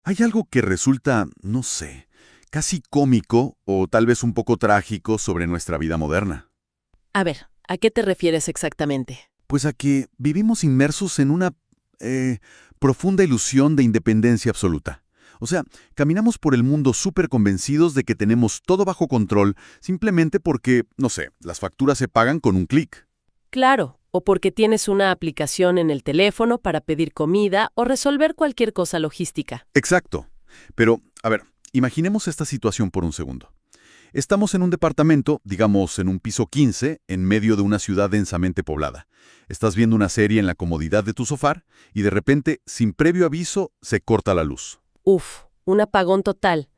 Hay algo que resulta, no sé, casi cómico o tal vez un poco trágico sobre nuestra vida moderna. A ver, ¿a qué te refieres exactamente? Pues a que vivimos inmersos en una eh, profunda ilusión de independencia absoluta. O sea, caminamos por el mundo súper convencidos de que tenemos todo bajo control simplemente porque, no sé, las facturas se pagan con un clic. Claro, o porque tienes una aplicación en el teléfono para pedir comida o resolver cualquier cosa logística. Exacto. Pero, a ver, imaginemos esta situación por un segundo. Estamos en un departamento, digamos en un piso 15, en medio de una ciudad densamente poblada. Estás viendo una serie en la comodidad de tu sofá y de repente, sin previo aviso, se corta la luz. Uf, un apagón total.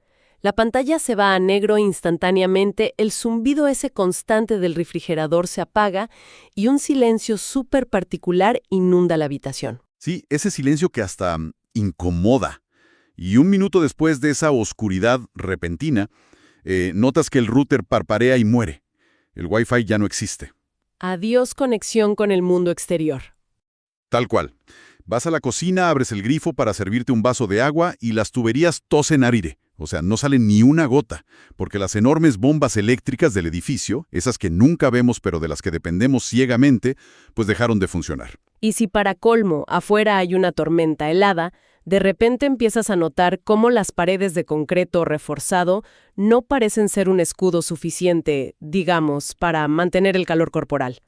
La pantalla se va a negro instantáneamente, el zumbido ese constante del refrigerador se apaga y un silencio súper particular inunda la habitación. Sí, ese silencio que hasta incomoda. Y un minuto después de esa oscuridad repentina, notas que el router parparea y muere. El Wi-Fi ya no existe. Adiós conexión con el mundo exterior. Tal cual. Vas a la cocina, abres el grifo para servirte un vaso de agua y las tuberías tosen aire. O sea, no sale ni una gota, porque las enormes bombas eléctricas del edificio, esas que nunca vemos pero de las que dependemos ciegamente, pues dejaron de funcionar. Y si para colmo afuera hay una tormenta helada, de repente empiezas a notar cómo las paredes de concreto reforzado no parecen ser un escudo suficiente, digamos, para mantener el calor corporal.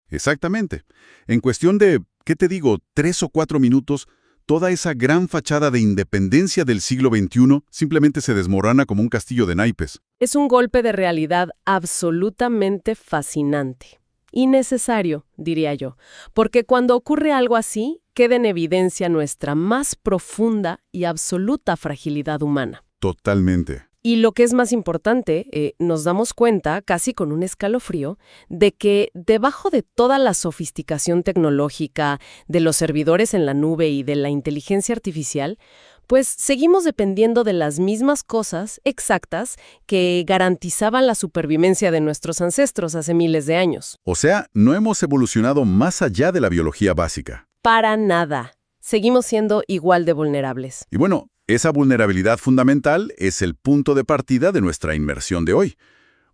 Exactamente. En cuestión de, ¿qué te digo?, 3 o 4 minutos, toda esa gran fachada de independencia del siglo XXI simplemente se desmorona como un castillo de naipes. Es un golpe de realidad absolutamente fascinante. Y necesario, diría yo, porque cuando ocurre algo así, queda en evidencia nuestra más profunda y absoluta fragilidad humana. Totalmente. Y lo que es más importante, nos damos cuenta, casi con un escalofrío, de que debajo de toda la sofisticación tecnológica, de los servidores en la nube y de la inteligencia artificial, pues seguimos dependiendo de las mismas cosas exactas que garantizaban la supervivencia de nuestros ancestros hace miles de años. O sea, no hemos evolucionado más allá de la biología básica. Para nada. Seguimos siendo igual de vulnerables. Y bueno, esa vulnerabilidad fundamental es el punto de partida de nuestra inmersión de hoy.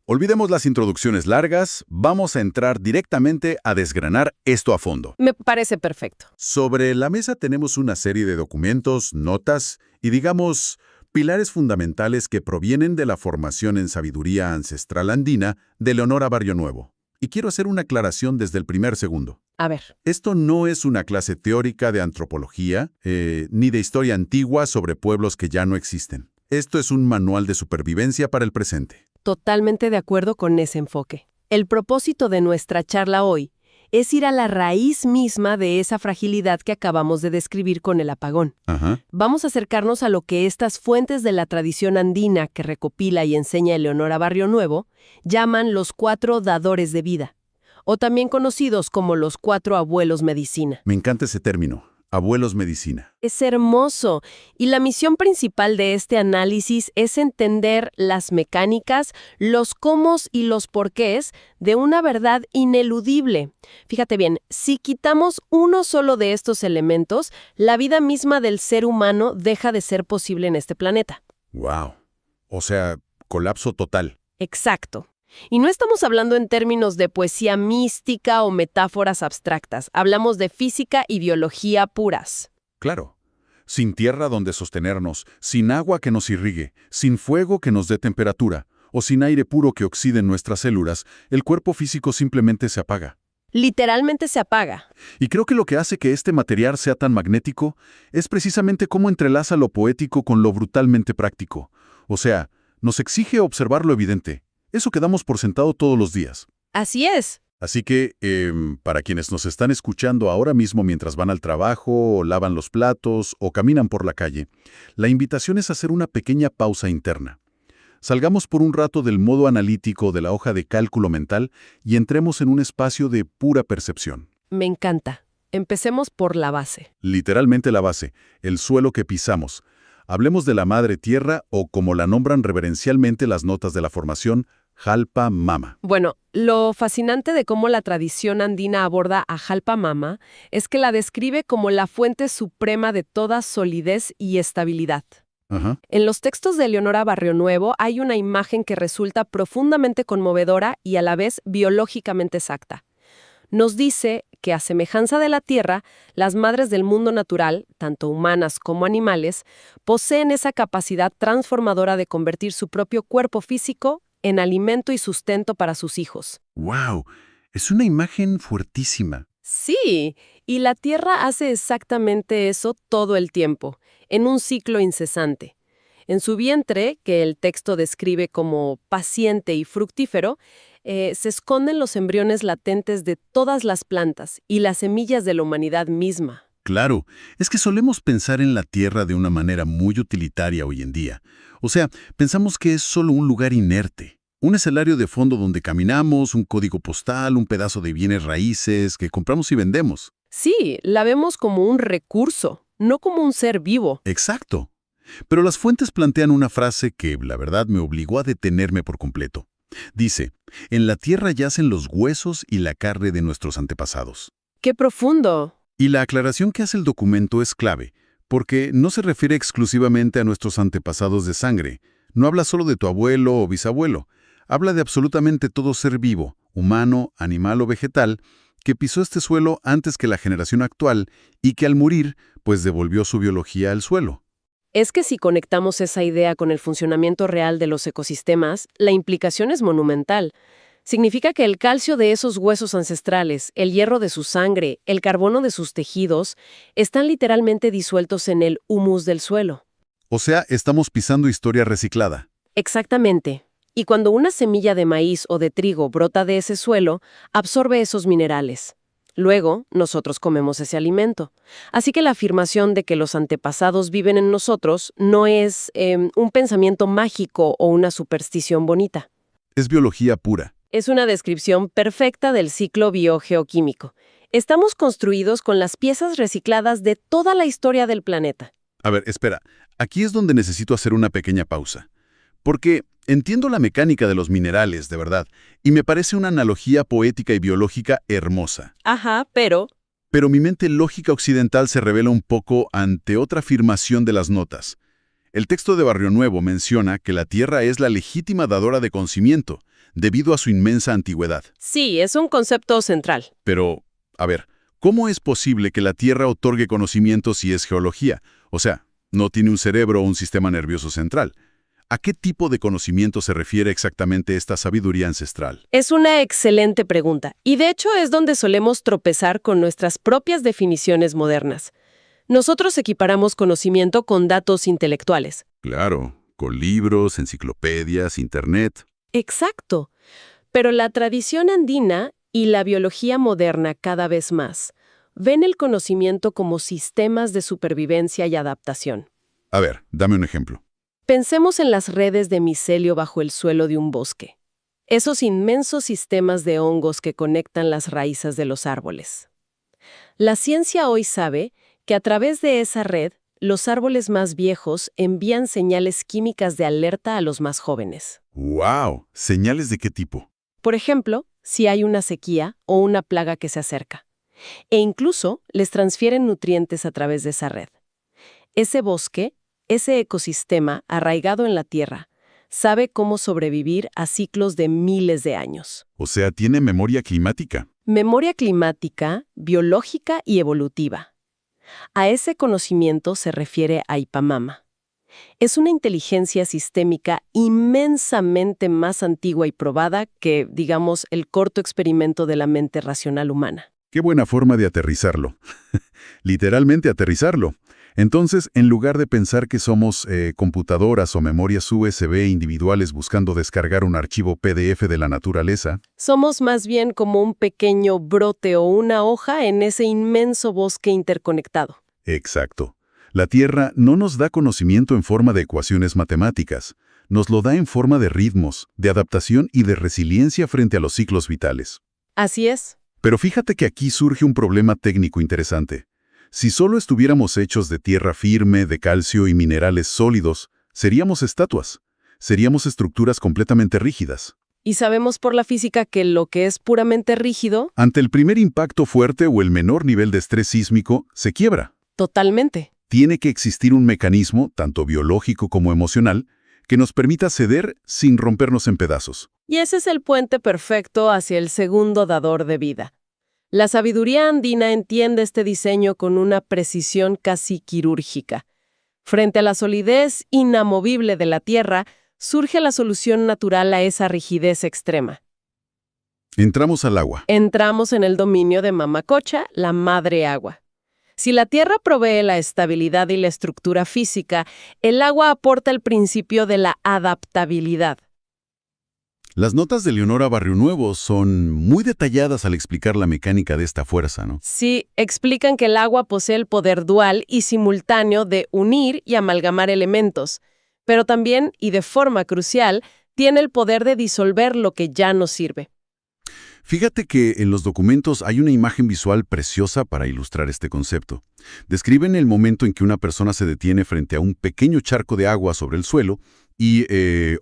Olvidemos las introducciones largas, vamos a entrar directamente a desgranar esto a fondo. Me parece perfecto. Sobre la mesa tenemos una serie de documentos, notas y, digamos, pilares fundamentales que provienen de la formación en sabiduría ancestral andina de Leonora Barrio Nuevo. Y quiero hacer una aclaración desde el primer segundo. A ver. Esto no es una clase teórica de antropología, ni de historia antigua sobre pueblos que ya no existen. Esto es un manual de supervivencia para el presente. Totalmente de acuerdo con ese enfoque. El propósito de nuestra charla hoy es ir a la raíz misma de esa fragilidad que acabamos de describir con el apagón. Ajá. Vamos a acercarnos a lo que estas fuentes de la tradición andina que recopila y enseña Eleonora Barrio Nuevo llaman los 4 dadores de vida, o también conocidos como los 4 abuelos medicina. Me encanta ese término, abuelos medicina. Es hermoso, y la misión principal de este análisis es entender las mecánicas, los cómo y los porqués de una verdad ineludible. Fíjate bien, si quitamos uno solo de estos elementos, la vida misma del ser humano deja de ser posible en este planeta. ¡Wow! O sea, colapso total. Exacto. Y no estamos hablando en términos de poesía mística o metáforas abstractas. Hablamos de física y biología puras. Claro. Sin tierra donde sostenernos, sin agua que nos irrigue, sin fuego que nos dé temperatura, o sin aire puro que oxide nuestras células, el cuerpo físico simplemente se apaga. Literalmente se apaga. Y creo que lo que hace que este material sea tan magnético es precisamente cómo entrelaza lo poético con lo brutalmente práctico. O sea, nos exige observar lo evidente. Eso que damos por sentado todos los días. Así es. Así que, para quienes nos están escuchando ahora mismo mientras van al trabajo, o lavan los platos, o caminan por la calle, la invitación es hacer una pequeña pausa interna. Salgamos por un rato del modo analítico de la hoja de cálculo mental y entremos en un espacio de pura percepción. Me encanta. Empecemos por la base. Literalmente la base, el suelo que pisamos. Hablemos de la madre tierra o, como la nombran reverencialmente las notas de la formación, Jalpa Mama. Bueno, lo fascinante de cómo la tradición andina aborda a Jalpa Mama es que la describe como la fuente suprema de toda solidez y estabilidad. Ajá. En los textos de Eleonora Barrionuevo hay una imagen que resulta profundamente conmovedora y a la vez biológicamente exacta. Nos dice que, a semejanza de la Tierra, las madres del mundo natural, tanto humanas como animales, poseen esa capacidad transformadora de convertir su propio cuerpo físico en alimento y sustento para sus hijos. ¡Wow! Es una imagen fuertísima. Sí, y la Tierra hace exactamente eso todo el tiempo, en un ciclo incesante. En su vientre, que el texto describe como paciente y fructífero, se esconden los embriones latentes de todas las plantas y las semillas de la humanidad misma. Claro, es que solemos pensar en la Tierra de una manera muy utilitaria hoy en día. O sea, pensamos que es solo un lugar inerte, un escenario de fondo donde caminamos, un código postal, un pedazo de bienes raíces que compramos y vendemos. Sí, la vemos como un recurso, no como un ser vivo. Exacto. Pero las fuentes plantean una frase que, la verdad, me obligó a detenerme por completo. Dice, en la Tierra yacen los huesos y la carne de nuestros antepasados. ¡Qué profundo! Y la aclaración que hace el documento es clave, porque no se refiere exclusivamente a nuestros antepasados de sangre. No habla solo de tu abuelo o bisabuelo. Habla de absolutamente todo ser vivo, humano, animal o vegetal, que pisó este suelo antes que la generación actual y que al morir, pues devolvió su biología al suelo. Es que si conectamos esa idea con el funcionamiento real de los ecosistemas, la implicación es monumental. Significa que el calcio de esos huesos ancestrales, el hierro de su sangre, el carbono de sus tejidos, están literalmente disueltos en el humus del suelo. O sea, estamos pisando historia reciclada. Exactamente. Y cuando una semilla de maíz o de trigo brota de ese suelo, absorbe esos minerales. Luego, nosotros comemos ese alimento. Así que la afirmación de que los antepasados viven en nosotros no es un pensamiento mágico o una superstición bonita. Es biología pura. Es una descripción perfecta del ciclo biogeoquímico. Estamos construidos con las piezas recicladas de toda la historia del planeta. A ver, espera. Aquí es donde necesito hacer una pequeña pausa. Porque entiendo la mecánica de los minerales, de verdad, y me parece una analogía poética y biológica hermosa. Ajá, pero... Pero mi mente lógica occidental se revela un poco ante otra afirmación de las notas. El texto de Barrionuevo menciona que la Tierra es la legítima dadora de conocimiento, debido a su inmensa antigüedad. Sí, es un concepto central. Pero, a ver, ¿cómo es posible que la Tierra otorgue conocimiento si es geología? O sea, no tiene un cerebro o un sistema nervioso central. ¿A qué tipo de conocimiento se refiere exactamente esta sabiduría ancestral? Es una excelente pregunta, y de hecho es donde solemos tropezar con nuestras propias definiciones modernas. Nosotros equiparamos conocimiento con datos intelectuales. Claro, con libros, enciclopedias, internet. Exacto. Pero la tradición andina y la biología moderna cada vez más ven el conocimiento como sistemas de supervivencia y adaptación. A ver, dame un ejemplo. Pensemos en las redes de micelio bajo el suelo de un bosque. Esos inmensos sistemas de hongos que conectan las raíces de los árboles. La ciencia hoy sabe que a través de esa red, los árboles más viejos envían señales químicas de alerta a los más jóvenes. ¡Wow! ¿Señales de qué tipo? Por ejemplo, si hay una sequía o una plaga que se acerca. E incluso les transfieren nutrientes a través de esa red. Ese bosque, ese ecosistema arraigado en la tierra, sabe cómo sobrevivir a ciclos de miles de años. O sea, tiene memoria climática. Memoria climática, biológica y evolutiva. A ese conocimiento se refiere Aipamama. Es una inteligencia sistémica inmensamente más antigua y probada que, digamos, el corto experimento de la mente racional humana. Qué buena forma de aterrizarlo. Literalmente aterrizarlo. Entonces, en lugar de pensar que somos computadoras o memorias USB individuales buscando descargar un archivo PDF de la naturaleza, somos más bien como un pequeño brote o una hoja en ese inmenso bosque interconectado. Exacto. La Tierra no nos da conocimiento en forma de ecuaciones matemáticas, nos lo da en forma de ritmos, de adaptación y de resiliencia frente a los ciclos vitales. Así es. Pero fíjate que aquí surge un problema técnico interesante. Si solo estuviéramos hechos de tierra firme, de calcio y minerales sólidos, seríamos estatuas. Seríamos estructuras completamente rígidas. Y sabemos por la física que lo que es puramente rígido... Ante el primer impacto fuerte o el menor nivel de estrés sísmico, se quiebra. Totalmente. Tiene que existir un mecanismo, tanto biológico como emocional, que nos permita ceder sin rompernos en pedazos. Y ese es el puente perfecto hacia el segundo dador de vida. La sabiduría andina entiende este diseño con una precisión casi quirúrgica. Frente a la solidez inamovible de la Tierra, surge la solución natural a esa rigidez extrema. Entramos al agua. Entramos en el dominio de Mamacocha, la madre agua. Si la Tierra provee la estabilidad y la estructura física, el agua aporta el principio de la adaptabilidad. Las notas de Leonora Barrionuevo son muy detalladas al explicar la mecánica de esta fuerza, ¿no? Sí, explican que el agua posee el poder dual y simultáneo de unir y amalgamar elementos, pero también, y de forma crucial, tiene el poder de disolver lo que ya no sirve. Fíjate que en los documentos hay una imagen visual preciosa para ilustrar este concepto. Describen el momento en que una persona se detiene frente a un pequeño charco de agua sobre el suelo y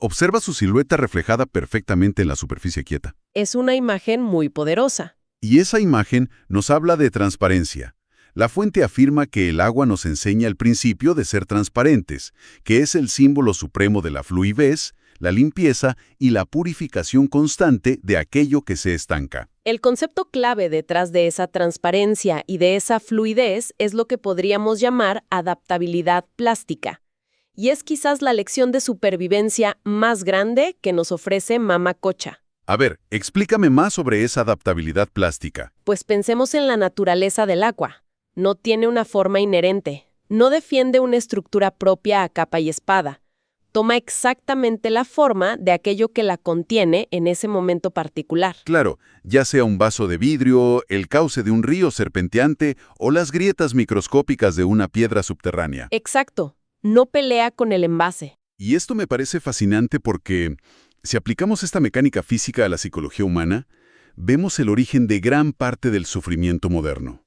observa su silueta reflejada perfectamente en la superficie quieta. Es una imagen muy poderosa. Y esa imagen nos habla de transparencia. La fuente afirma que el agua nos enseña el principio de ser transparentes, que es el símbolo supremo de la fluidez, la limpieza y la purificación constante de aquello que se estanca. El concepto clave detrás de esa transparencia y de esa fluidez es lo que podríamos llamar adaptabilidad plástica. Y es quizás la lección de supervivencia más grande que nos ofrece Mamacocha. A ver, explícame más sobre esa adaptabilidad plástica. Pues pensemos en la naturaleza del agua. No tiene una forma inherente. No defiende una estructura propia a capa y espada. Toma exactamente la forma de aquello que la contiene en ese momento particular. Claro, ya sea un vaso de vidrio, el cauce de un río serpenteante o las grietas microscópicas de una piedra subterránea. Exacto. No pelea con el envase. Y esto me parece fascinante porque, si aplicamos esta mecánica física a la psicología humana, vemos el origen de gran parte del sufrimiento moderno.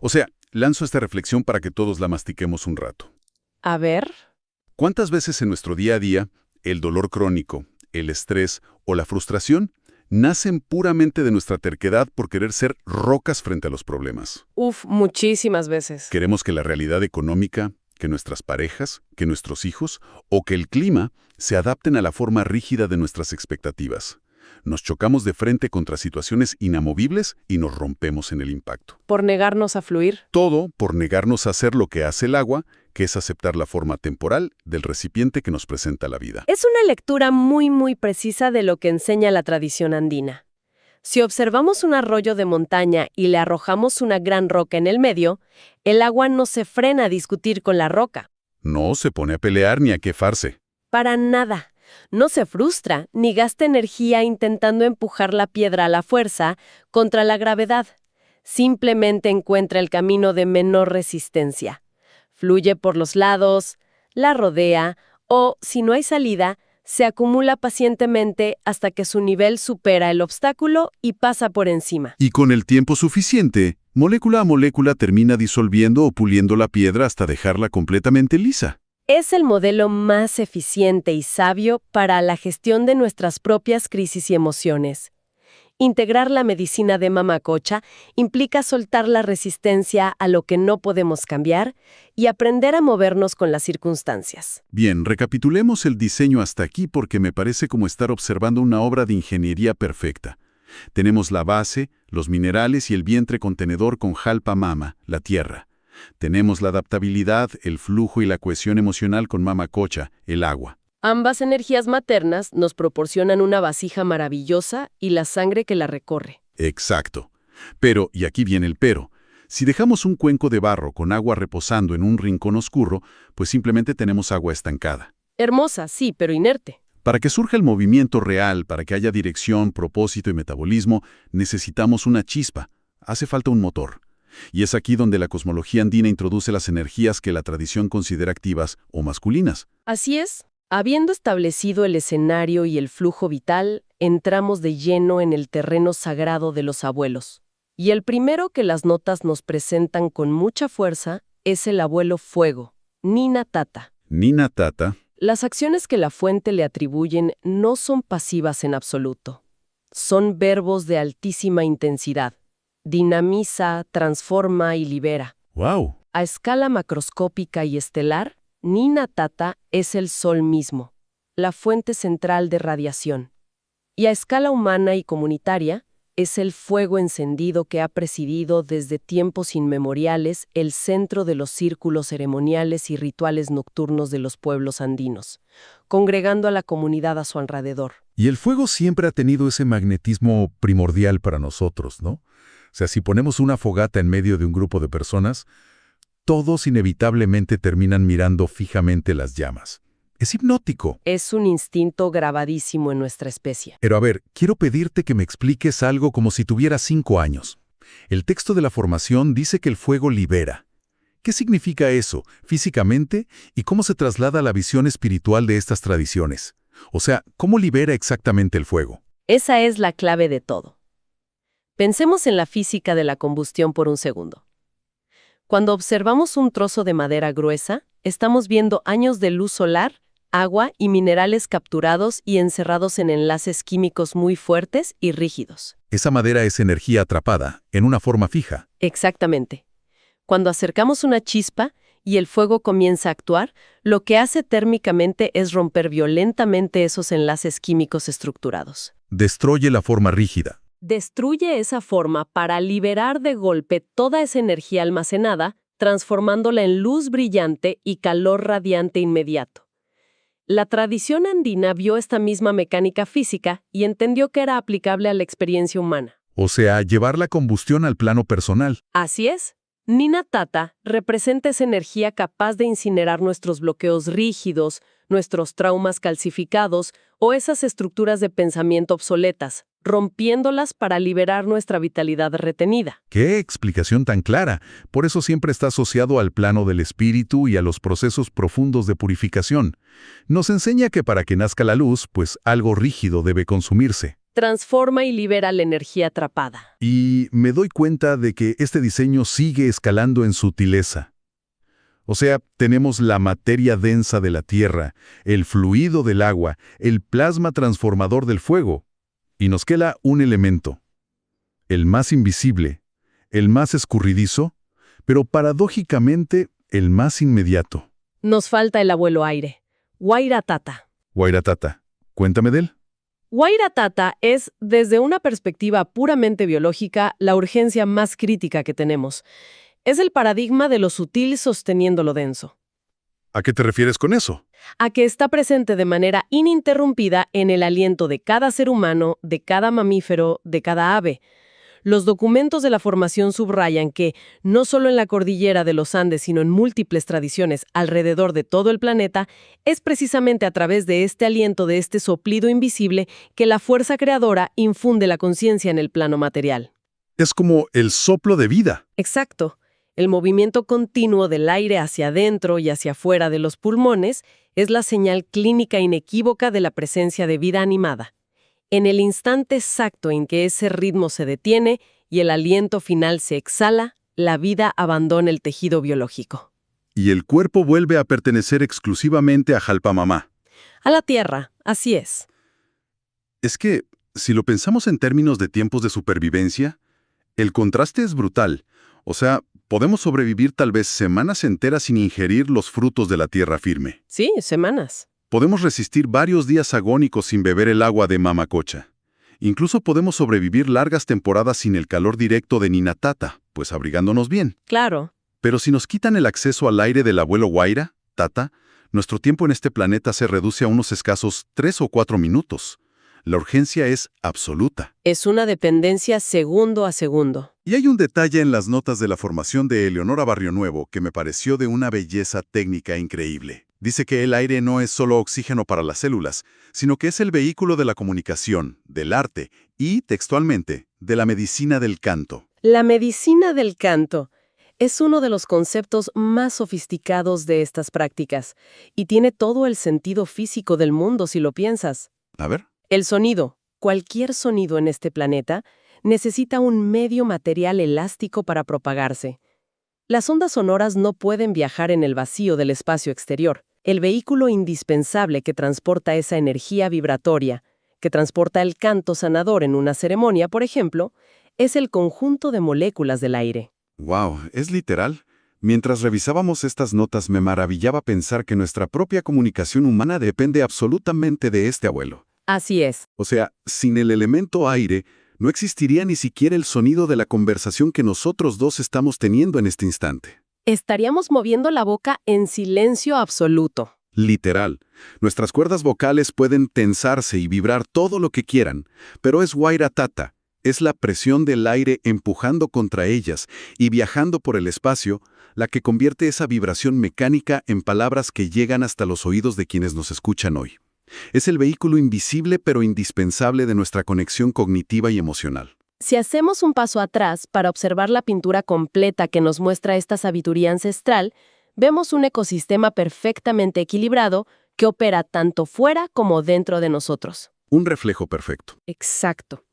O sea, lanzo esta reflexión para que todos la mastiquemos un rato. A ver. ¿Cuántas veces en nuestro día a día el dolor crónico, el estrés o la frustración nacen puramente de nuestra terquedad por querer ser rocas frente a los problemas? Muchísimas veces. Queremos que la realidad económica, que nuestras parejas, que nuestros hijos o que el clima se adapten a la forma rígida de nuestras expectativas. Nos chocamos de frente contra situaciones inamovibles y nos rompemos en el impacto. Por negarnos a fluir. Todo por negarnos a hacer lo que hace el agua, que es aceptar la forma temporal del recipiente que nos presenta la vida. Es una lectura muy precisa de lo que enseña la tradición andina. Si observamos un arroyo de montaña y le arrojamos una gran roca en el medio, el agua no se frena a discutir con la roca. No se pone a pelear ni a quejarse. Para nada. No se frustra ni gasta energía intentando empujar la piedra a la fuerza contra la gravedad. Simplemente encuentra el camino de menor resistencia. Fluye por los lados, la rodea o, si no hay salida, se acumula pacientemente hasta que su nivel supera el obstáculo y pasa por encima. Y con el tiempo suficiente, molécula a molécula termina disolviendo o puliendo la piedra hasta dejarla completamente lisa. Es el modelo más eficiente y sabio para la gestión de nuestras propias crisis y emociones. Integrar la medicina de Mamacocha implica soltar la resistencia a lo que no podemos cambiar y aprender a movernos con las circunstancias. Bien, recapitulemos el diseño hasta aquí porque me parece como estar observando una obra de ingeniería perfecta. Tenemos la base, los minerales y el vientre contenedor con Jalpa Mama, la tierra. Tenemos la adaptabilidad, el flujo y la cohesión emocional con Mamacocha, el agua. Ambas energías maternas nos proporcionan una vasija maravillosa y la sangre que la recorre. Exacto. Pero, y aquí viene el pero, si dejamos un cuenco de barro con agua reposando en un rincón oscuro, pues simplemente tenemos agua estancada. Hermosa, sí, pero inerte. Para que surja el movimiento real, para que haya dirección, propósito y metabolismo, necesitamos una chispa. Hace falta un motor. Y es aquí donde la cosmología andina introduce las energías que la tradición considera activas o masculinas. Así es. Habiendo establecido el escenario y el flujo vital, entramos de lleno en el terreno sagrado de los abuelos. Y el primero que las notas nos presentan con mucha fuerza es el abuelo fuego, Nina Tata. Nina Tata. Las acciones que la fuente le atribuyen no son pasivas en absoluto. Son verbos de altísima intensidad. Dinamiza, transforma y libera. ¡Wow! a escala macroscópica y estelar, Nina Tata es el Sol mismo, la fuente central de radiación. Y a escala humana y comunitaria, es el fuego encendido que ha presidido desde tiempos inmemoriales el centro de los círculos ceremoniales y rituales nocturnos de los pueblos andinos, congregando a la comunidad a su alrededor. Y el fuego siempre ha tenido ese magnetismo primordial para nosotros, ¿no? O sea, si ponemos una fogata en medio de un grupo de personas, todos inevitablemente terminan mirando fijamente las llamas. Es hipnótico. Es un instinto grabadísimo en nuestra especie. Pero a ver, quiero pedirte que me expliques algo como si tuvieras 5 años. El texto de la formación dice que el fuego libera. ¿Qué significa eso, físicamente, y cómo se traslada a la visión espiritual de estas tradiciones? O sea, ¿cómo libera exactamente el fuego? Esa es la clave de todo. Pensemos en la física de la combustión por un segundo. Cuando observamos un trozo de madera gruesa, estamos viendo años de luz solar, agua y minerales capturados y encerrados en enlaces químicos muy fuertes y rígidos. Esa madera es energía atrapada, en una forma fija. Exactamente. Cuando acercamos una chispa y el fuego comienza a actuar, lo que hace térmicamente es romper violentamente esos enlaces químicos estructurados. Destruye la forma rígida. Destruye esa forma para liberar de golpe toda esa energía almacenada, transformándola en luz brillante y calor radiante inmediato. La tradición andina vio esta misma mecánica física y entendió que era aplicable a la experiencia humana. O sea, llevar la combustión al plano personal. Así es. Nina Tata representa esa energía capaz de incinerar nuestros bloqueos rígidos, nuestros traumas calcificados o esas estructuras de pensamiento obsoletas, rompiéndolas para liberar nuestra vitalidad retenida. ¡Qué explicación tan clara! Por eso siempre está asociado al plano del espíritu y a los procesos profundos de purificación. Nos enseña que para que nazca la luz, pues algo rígido debe consumirse. Transforma y libera la energía atrapada. Y me doy cuenta de que este diseño sigue escalando en sutileza. O sea, tenemos la materia densa de la tierra, el fluido del agua, el plasma transformador del fuego. Y nos queda un elemento, el más invisible, el más escurridizo, pero paradójicamente el más inmediato. Nos falta el abuelo aire, Wairatata. Wairatata, cuéntame de él. Wairatata es, desde una perspectiva puramente biológica, la urgencia más crítica que tenemos. Es el paradigma de lo sutil sosteniendo lo denso. ¿A qué te refieres con eso? A que está presente de manera ininterrumpida en el aliento de cada ser humano, de cada mamífero, de cada ave. Los documentos de la formación subrayan que, no solo en la cordillera de los Andes, sino en múltiples tradiciones alrededor de todo el planeta, es precisamente a través de este aliento, de este soplido invisible, que la fuerza creadora infunde la conciencia en el plano material. Es como el soplo de vida. Exacto. El movimiento continuo del aire hacia adentro y hacia afuera de los pulmones es la señal clínica inequívoca de la presencia de vida animada. En el instante exacto en que ese ritmo se detiene y el aliento final se exhala, la vida abandona el tejido biológico. Y el cuerpo vuelve a pertenecer exclusivamente a Jalpamamá. A la Tierra, así es. Es que, si lo pensamos en términos de tiempos de supervivencia, el contraste es brutal. O sea, podemos sobrevivir tal vez semanas enteras sin ingerir los frutos de la tierra firme. Sí, semanas. Podemos resistir varios días agónicos sin beber el agua de Mamacocha. Incluso podemos sobrevivir largas temporadas sin el calor directo de Nina Tata, pues abrigándonos bien. Claro. Pero si nos quitan el acceso al aire del abuelo Waira, Tata, nuestro tiempo en este planeta se reduce a unos escasos 3 o 4 minutos. La urgencia es absoluta. Es una dependencia segundo a segundo. Y hay un detalle en las notas de la formación de Eleonora Barrionuevo que me pareció de una belleza técnica increíble. Dice que el aire no es solo oxígeno para las células, sino que es el vehículo de la comunicación, del arte y, textualmente, de la medicina del canto. La medicina del canto es uno de los conceptos más sofisticados de estas prácticas y tiene todo el sentido físico del mundo si lo piensas. A ver. El sonido, cualquier sonido en este planeta, necesita un medio material elástico para propagarse. Las ondas sonoras no pueden viajar en el vacío del espacio exterior. El vehículo indispensable que transporta esa energía vibratoria, que transporta el canto sanador en una ceremonia, por ejemplo, es el conjunto de moléculas del aire. ¡Wow! ¿Es literal? Mientras revisábamos estas notas me maravillaba pensar que nuestra propia comunicación humana depende absolutamente de este abuelo. Así es. O sea, sin el elemento aire, no existiría ni siquiera el sonido de la conversación que nosotros dos estamos teniendo en este instante. Estaríamos moviendo la boca en silencio absoluto. Literal. Nuestras cuerdas vocales pueden tensarse y vibrar todo lo que quieran, pero es Wairatata. Es la presión del aire empujando contra ellas y viajando por el espacio la que convierte esa vibración mecánica en palabras que llegan hasta los oídos de quienes nos escuchan hoy. Es el vehículo invisible pero indispensable de nuestra conexión cognitiva y emocional. Si hacemos un paso atrás para observar la pintura completa que nos muestra esta sabiduría ancestral, vemos un ecosistema perfectamente equilibrado que opera tanto fuera como dentro de nosotros. Un reflejo perfecto. Exacto.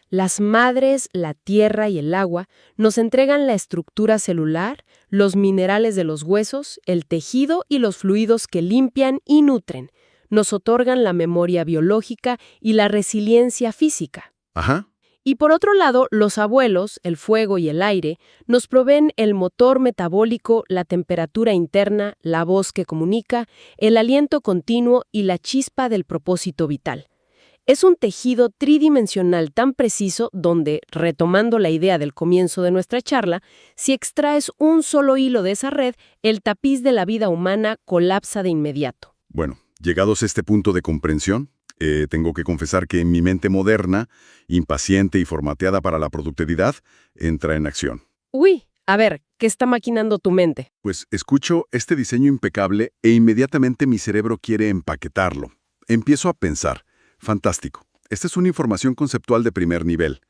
Las madres, la tierra y el agua nos entregan la estructura celular, los minerales de los huesos, el tejido y los fluidos que limpian y nutren. Nos otorgan la memoria biológica y la resiliencia física. Ajá. Y por otro lado, los abuelos, el fuego y el aire, nos proveen el motor metabólico, la temperatura interna, la voz que comunica, el aliento continuo y la chispa del propósito vital. Es un tejido tridimensional tan preciso donde, retomando la idea del comienzo de nuestra charla, si extraes un solo hilo de esa red, el tapiz de la vida humana colapsa de inmediato. Bueno, llegados a este punto de comprensión, tengo que confesar que mi mente moderna, impaciente y formateada para la productividad, entra en acción. Uy, a ver, ¿qué está maquinando tu mente? Pues escucho este diseño impecable e inmediatamente mi cerebro quiere empaquetarlo. Empiezo a pensar, fantástico, esta es una información conceptual de primer nivel.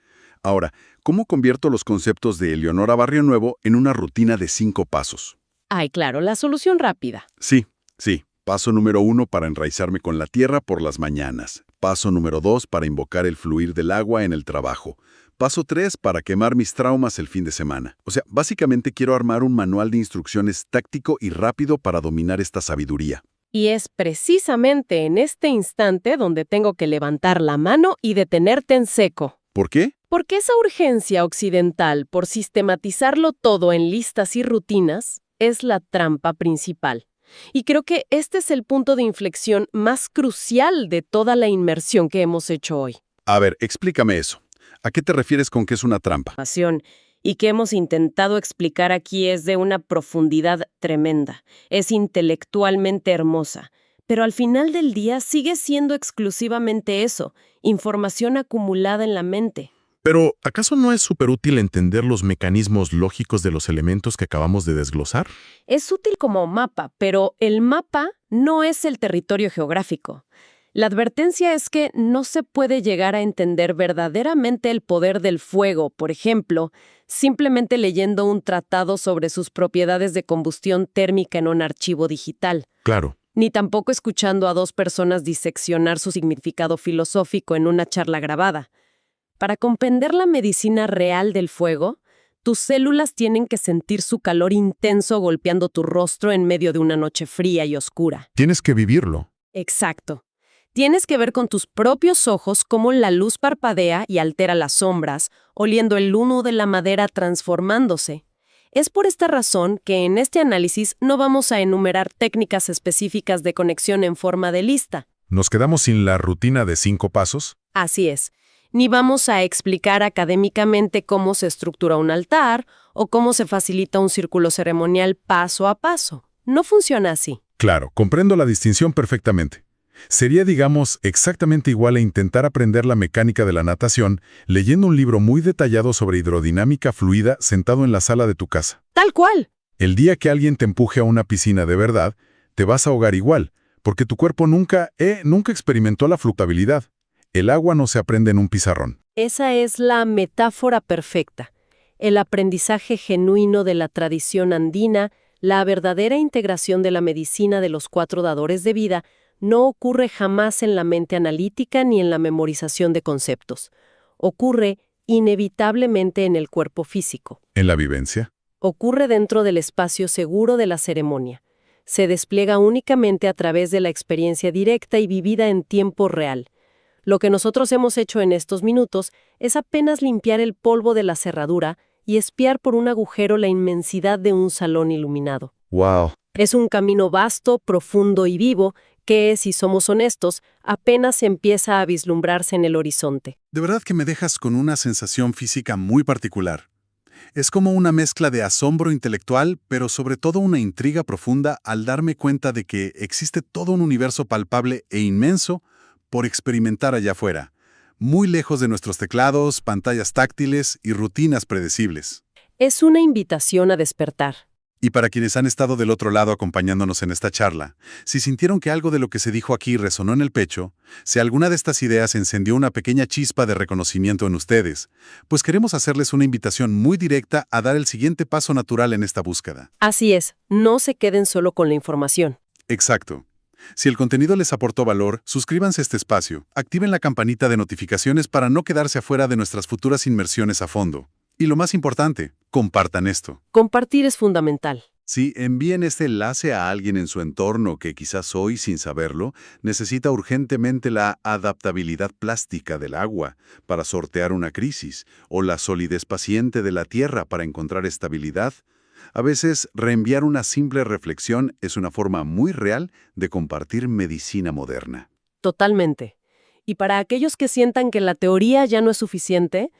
Ahora, ¿cómo convierto los conceptos de Eleonora Barrio Nuevo en una rutina de 5 pasos? Ay, claro, la solución rápida. Sí. Paso número 1 para enraizarme con la tierra por las mañanas. Paso número 2 para invocar el fluir del agua en el trabajo. Paso 3 para quemar mis traumas el fin de semana. O sea, básicamente quiero armar un manual de instrucciones táctico y rápido para dominar esta sabiduría. Y es precisamente en este instante donde tengo que levantar la mano y detenerte en seco. ¿Por qué? Porque esa urgencia occidental por sistematizarlo todo en listas y rutinas es la trampa principal. Y creo que este es el punto de inflexión más crucial de toda la inmersión que hemos hecho hoy. A ver, explícame eso. ¿A qué te refieres con que es una trampa? Y que hemos intentado explicar aquí es de una profundidad tremenda. Es intelectualmente hermosa. Pero al final del día sigue siendo exclusivamente eso, información acumulada en la mente. Pero, ¿acaso no es súper útil entender los mecanismos lógicos de los elementos que acabamos de desglosar? Es útil como mapa, pero el mapa no es el territorio geográfico. La advertencia es que no se puede llegar a entender verdaderamente el poder del fuego, por ejemplo, simplemente leyendo un tratado sobre sus propiedades de combustión térmica en un archivo digital. Claro. Ni tampoco escuchando a 2 personas diseccionar su significado filosófico en una charla grabada. Para comprender la medicina real del fuego, tus células tienen que sentir su calor intenso golpeando tu rostro en medio de una noche fría y oscura. Tienes que vivirlo. Exacto. Tienes que ver con tus propios ojos cómo la luz parpadea y altera las sombras, oliendo el humo de la madera transformándose. Es por esta razón que en este análisis no vamos a enumerar técnicas específicas de conexión en forma de lista. ¿Nos quedamos sin la rutina de 5 pasos? Así es. Ni vamos a explicar académicamente cómo se estructura un altar o cómo se facilita un círculo ceremonial paso a paso. No funciona así. Claro, comprendo la distinción perfectamente. Sería, digamos, exactamente igual a intentar aprender la mecánica de la natación leyendo un libro muy detallado sobre hidrodinámica fluida sentado en la sala de tu casa. ¡Tal cual! El día que alguien te empuje a una piscina de verdad, te vas a ahogar igual, porque tu cuerpo nunca experimentó la flotabilidad. El agua no se aprende en un pizarrón. Esa es la metáfora perfecta. El aprendizaje genuino de la tradición andina, la verdadera integración de la medicina de los 4 dadores de vida, no ocurre jamás en la mente analítica ni en la memorización de conceptos. Ocurre inevitablemente en el cuerpo físico. ¿En la vivencia? Ocurre dentro del espacio seguro de la ceremonia. Se despliega únicamente a través de la experiencia directa y vivida en tiempo real. Lo que nosotros hemos hecho en estos minutos es apenas limpiar el polvo de la cerradura y espiar por un agujero la inmensidad de un salón iluminado. ¡Wow! Es un camino vasto, profundo y vivo que, si somos honestos, apenas empieza a vislumbrarse en el horizonte. De verdad que me dejas con una sensación física muy particular. Es como una mezcla de asombro intelectual, pero sobre todo una intriga profunda al darme cuenta de que existe todo un universo palpable e inmenso por experimentar allá afuera, muy lejos de nuestros teclados, pantallas táctiles y rutinas predecibles. Es una invitación a despertar. Y para quienes han estado del otro lado acompañándonos en esta charla, si sintieron que algo de lo que se dijo aquí resonó en el pecho, si alguna de estas ideas encendió una pequeña chispa de reconocimiento en ustedes, pues queremos hacerles una invitación muy directa a dar el siguiente paso natural en esta búsqueda. Así es, no se queden solo con la información. Exacto. Si el contenido les aportó valor, suscríbanse a este espacio, activen la campanita de notificaciones para no quedarse afuera de nuestras futuras inmersiones a fondo. Y lo más importante, compartan esto. Compartir es fundamental. Si envíen este enlace a alguien en su entorno que quizás hoy, sin saberlo, necesita urgentemente la adaptabilidad plástica del agua para sortear una crisis o la solidez paciente de la tierra para encontrar estabilidad, a veces reenviar una simple reflexión es una forma muy real de compartir medicina moderna. Totalmente. Y para aquellos que sientan que la teoría ya no es suficiente,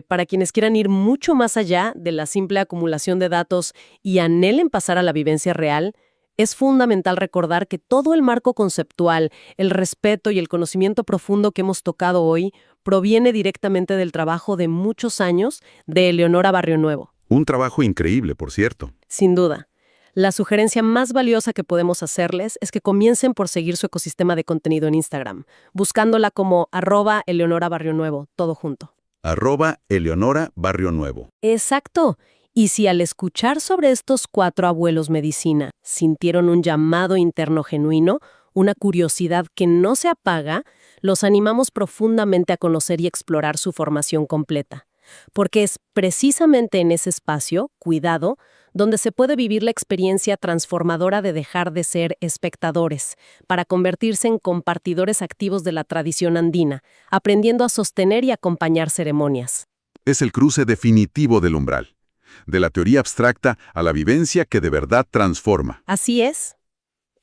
para quienes quieran ir mucho más allá de la simple acumulación de datos y anhelen pasar a la vivencia real, es fundamental recordar que todo el marco conceptual, el respeto y el conocimiento profundo que hemos tocado hoy proviene directamente del trabajo de muchos años de Eleonora Barrio Nuevo. Un trabajo increíble, por cierto. Sin duda. La sugerencia más valiosa que podemos hacerles es que comiencen por seguir su ecosistema de contenido en Instagram, buscándola como @EleonoraBarrioNuevo, todo junto. @EleonoraBarrioNuevo. Exacto. Y si al escuchar sobre estos 4 abuelos medicina sintieron un llamado interno genuino, una curiosidad que no se apaga, los animamos profundamente a conocer y explorar su formación completa. Porque es precisamente en ese espacio, cuidado, donde se puede vivir la experiencia transformadora de dejar de ser espectadores, para convertirse en compartidores activos de la tradición andina, aprendiendo a sostener y acompañar ceremonias. Es el cruce definitivo del umbral, de la teoría abstracta a la vivencia que de verdad transforma. Así es.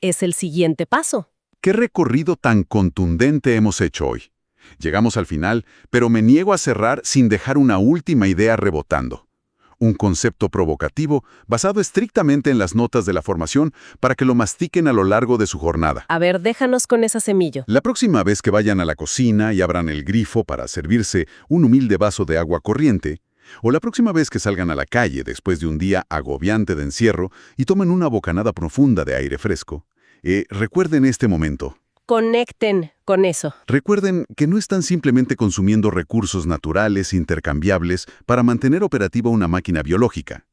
Es el siguiente paso. ¿Qué recorrido tan contundente hemos hecho hoy? Llegamos al final, pero me niego a cerrar sin dejar una última idea rebotando. Un concepto provocativo basado estrictamente en las notas de la formación para que lo mastiquen a lo largo de su jornada. A ver, déjanos con esa semilla. La próxima vez que vayan a la cocina y abran el grifo para servirse un humilde vaso de agua corriente, o la próxima vez que salgan a la calle después de un día agobiante de encierro y tomen una bocanada profunda de aire fresco, recuerden este momento. Conecten con eso. Recuerden que no están simplemente consumiendo recursos naturales intercambiables para mantener operativa una máquina biológica.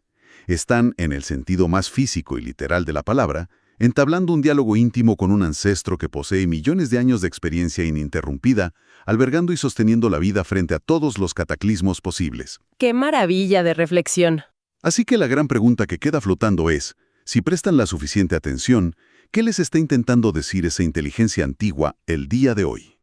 Están, en el sentido más físico y literal de la palabra, entablando un diálogo íntimo con un ancestro que posee millones de años de experiencia ininterrumpida, albergando y sosteniendo la vida frente a todos los cataclismos posibles. ¡Qué maravilla de reflexión! Así que la gran pregunta que queda flotando es, si prestan la suficiente atención, ¿qué les está intentando decir esa inteligencia antigua el día de hoy?